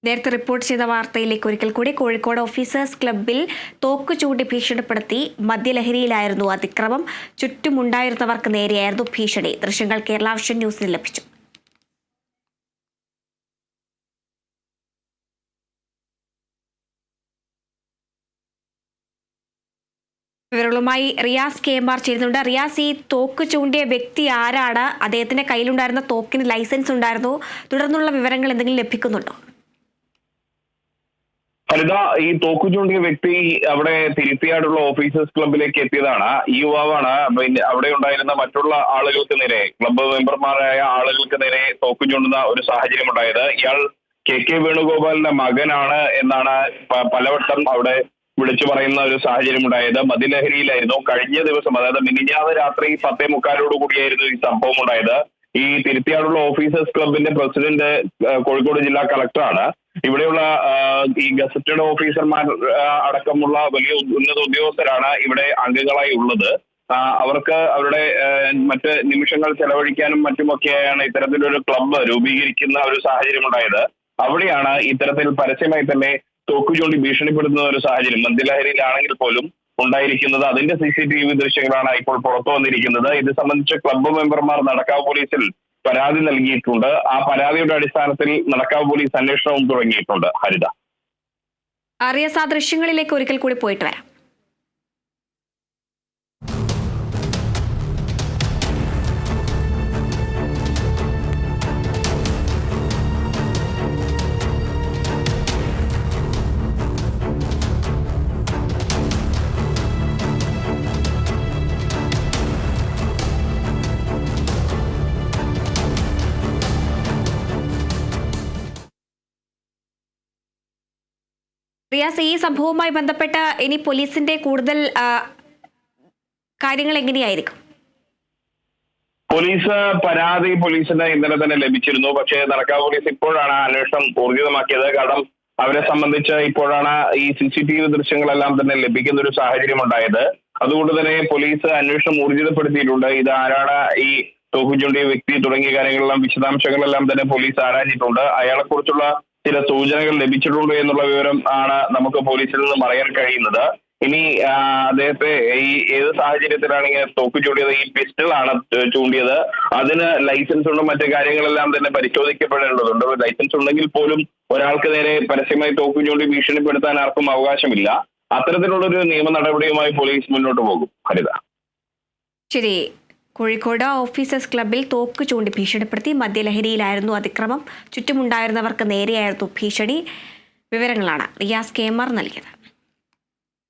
നേരത്തെ റിപ്പോർട്ട് ചെയ്ത വാർത്തയിലേക്ക് ഒരിക്കൽ കൂടി. കോഴിക്കോട് ഓഫീസേഴ്സ് ക്ലബ്ബിൽ തോക്ക് ചൂണ്ടി ഭീഷണിപ്പെടുത്തി മദ്യലഹരിയിലായിരുന്നു അതിക്രമം. ചുറ്റുമുണ്ടായിരുന്നവർക്ക് നേരെയായിരുന്നു ഭീഷണി. ദൃശ്യങ്ങൾ കേരള വിഷൻ ന്യൂസിന് ലഭിച്ചു. വിവരങ്ങളുമായി റിയാസ് KMR ചെയ്യുന്നുണ്ട്. റിയാസ്, ഈ തോക്ക് ചൂണ്ടിയ വ്യക്തി ആരാണ്? അദ്ദേഹത്തിന്റെ കയ്യിലുണ്ടായിരുന്ന തോക്കിന് ലൈസൻസ് ഉണ്ടായിരുന്നു? തുടർന്നുള്ള വിവരങ്ങൾ എന്തെങ്കിലും ലഭിക്കുന്നുണ്ടോ? ഫലിത, ഈ തോക്ക് ചൂണ്ടിയ വ്യക്തി അവിടെ തിരുത്തിയാടുള്ള ഓഫീസേഴ്സ് ക്ലബിലേക്ക് എത്തിയതാണ്. ഈ യുവാവാണ് അവിടെ ഉണ്ടായിരുന്ന മറ്റുള്ള ആളുകൾക്ക് നേരെ, ക്ലബ്ബ് മെമ്പർമാരായ ആളുകൾക്ക് നേരെ തോക്ക് ചൂണ്ടുന്ന ഒരു സാഹചര്യം ഉണ്ടായത്. ഇയാൾ KK വേണുഗോപാലിന്റെ മകനാണ് എന്നാണ് പലവട്ടം അവിടെ വിളിച്ചു പറയുന്ന ഒരു സാഹചര്യം ഉണ്ടായത്. മദ്യലഹരിയിലായിരുന്നു. കഴിഞ്ഞ ദിവസം, അതായത് മിനിഞ്ഞാന്ന് രാത്രി 10:45 കൂടിയായിരുന്നു ഈ സംഭവം ഉണ്ടായത്. ഈ തിരുത്തിയാടുള്ള ഓഫീസേഴ്സ് ക്ലബിന്റെ പ്രസിഡന്റ് കോഴിക്കോട് ജില്ലാ കളക്ടറാണ്. ഇവിടെയുള്ള ഈ ഗസറ്റഡ് ഓഫീസർമാർ അടക്കമുള്ള വലിയ ഉന്നത ഉദ്യോഗസ്ഥരാണ് ഇവിടെ അംഗങ്ങളായി ഉള്ളത്. അവർക്ക് അവരുടെ മറ്റ് നിമിഷങ്ങൾ ചെലവഴിക്കാനും മറ്റുമൊക്കെയാണ് ഇത്തരത്തിലൊരു ക്ലബ്ബ് രൂപീകരിക്കുന്ന ഒരു സാഹചര്യം ഉണ്ടായത്. അവിടെയാണ് ഇത്തരത്തിൽ പരസ്യമായി തന്നെ തോക്ക് ചൂണ്ടി ഭീഷണിപ്പെടുത്തുന്ന ഒരു സാഹചര്യം മദ്യലഹരിയിലാണെങ്കിൽ പോലും ഉണ്ടായിരിക്കുന്നത്. അതിന്റെ CCTV ദൃശ്യങ്ങളാണ് ഇപ്പോൾ പുറത്തു വന്നിരിക്കുന്നത്. ഇത് സംബന്ധിച്ച് ക്ലബ്ബ് മെമ്പർമാർ നടക്കാവ് പോലീസിൽ പരാതി നൽകിയിട്ടുണ്ട്. ആ പരാതിയുടെ അടിസ്ഥാനത്തിൽ നടക്കാവ് പോലീസ് അന്വേഷണവും തുടങ്ങിയിട്ടുണ്ട്. ഹരിത, റിയാസ്, ആ ദൃശ്യങ്ങളിലേക്ക് ഒരിക്കൽ കൂടി പോയിട്ട് വരാം. റിയാസ്, ഈ സംഭവവുമായി ബന്ധപ്പെട്ട ഇനി പോലീസിന്റെ കൂടുതൽ കാര്യങ്ങൾ എങ്ങനെയായിരിക്കും? പോലീസിന് ഇന്നലെ തന്നെ ലഭിച്ചിരുന്നു. പക്ഷേ നടക്കാവ് പോലീസ് ഇപ്പോഴാണ് അന്വേഷണം ഊർജിതമാക്കിയത്. കാരണം അവരെ സംബന്ധിച്ച് ഇപ്പോഴാണ് ഈ CCTV ദൃശ്യങ്ങളെല്ലാം തന്നെ ലഭിക്കുന്ന ഒരു സാഹചര്യം ഉണ്ടായത്. അതുകൊണ്ട് തന്നെ പോലീസ് അന്വേഷണം ഊർജിതപ്പെടുത്തിയിട്ടുണ്ട്. ഇത് ആരാണ് ഈ തോക്ക് ചൂണ്ടിയ വ്യക്തി തുടങ്ങിയ കാര്യങ്ങളെല്ലാം വിശദാംശങ്ങളെല്ലാം തന്നെ പോലീസ് ആരാഞ്ഞിട്ടുണ്ട്. അയാളെ കുറിച്ചുള്ള ചില സൂചനകൾ ലഭിച്ചിട്ടുണ്ട് എന്നുള്ള വിവരം ആണ് നമുക്ക് പോലീസിൽ നിന്നും അറിയാൻ കഴിയുന്നത്. ഇനി അദ്ദേഹത്തെ ഈ ഏത് സാഹചര്യത്തിലാണ് ഇങ്ങനെ തോക്ക് ചൂണ്ടിയത്? ഈ പിസ്റ്റളാണ് ചൂണ്ടിയത്. അതിന് ലൈസൻസ് ഉണ്ട്, മറ്റു കാര്യങ്ങളെല്ലാം തന്നെ പരിശോധിക്കപ്പെടേണ്ടതുണ്ട്. ലൈസൻസ് ഉണ്ടെങ്കിൽ പോലും ഒരാൾക്ക് നേരെ പരസ്യമായി തോക്ക് ചൂണ്ടി ഭീഷണിപ്പെടുത്താൻ ആർക്കും അവകാശമില്ല. അത്തരത്തിലുള്ളൊരു നിയമ നടപടിയുമായി പോലീസ് മുന്നോട്ട് പോകും. ഹരിത, ശരി. കോഴിക്കോട് ഓഫീസേഴ്സ് ക്ലബ്ബിൽ തോക്ക് ചൂണ്ടി ഭീഷണിപ്പെടുത്തി മദ്യലഹരിയിലായിരുന്നു അതിക്രമം. ചുറ്റുമുണ്ടായിരുന്നവർക്ക് നേരെയായിരുന്നു ഭീഷണി. വിവരങ്ങളാണ് റിയാസ് KMR നൽകിയത്.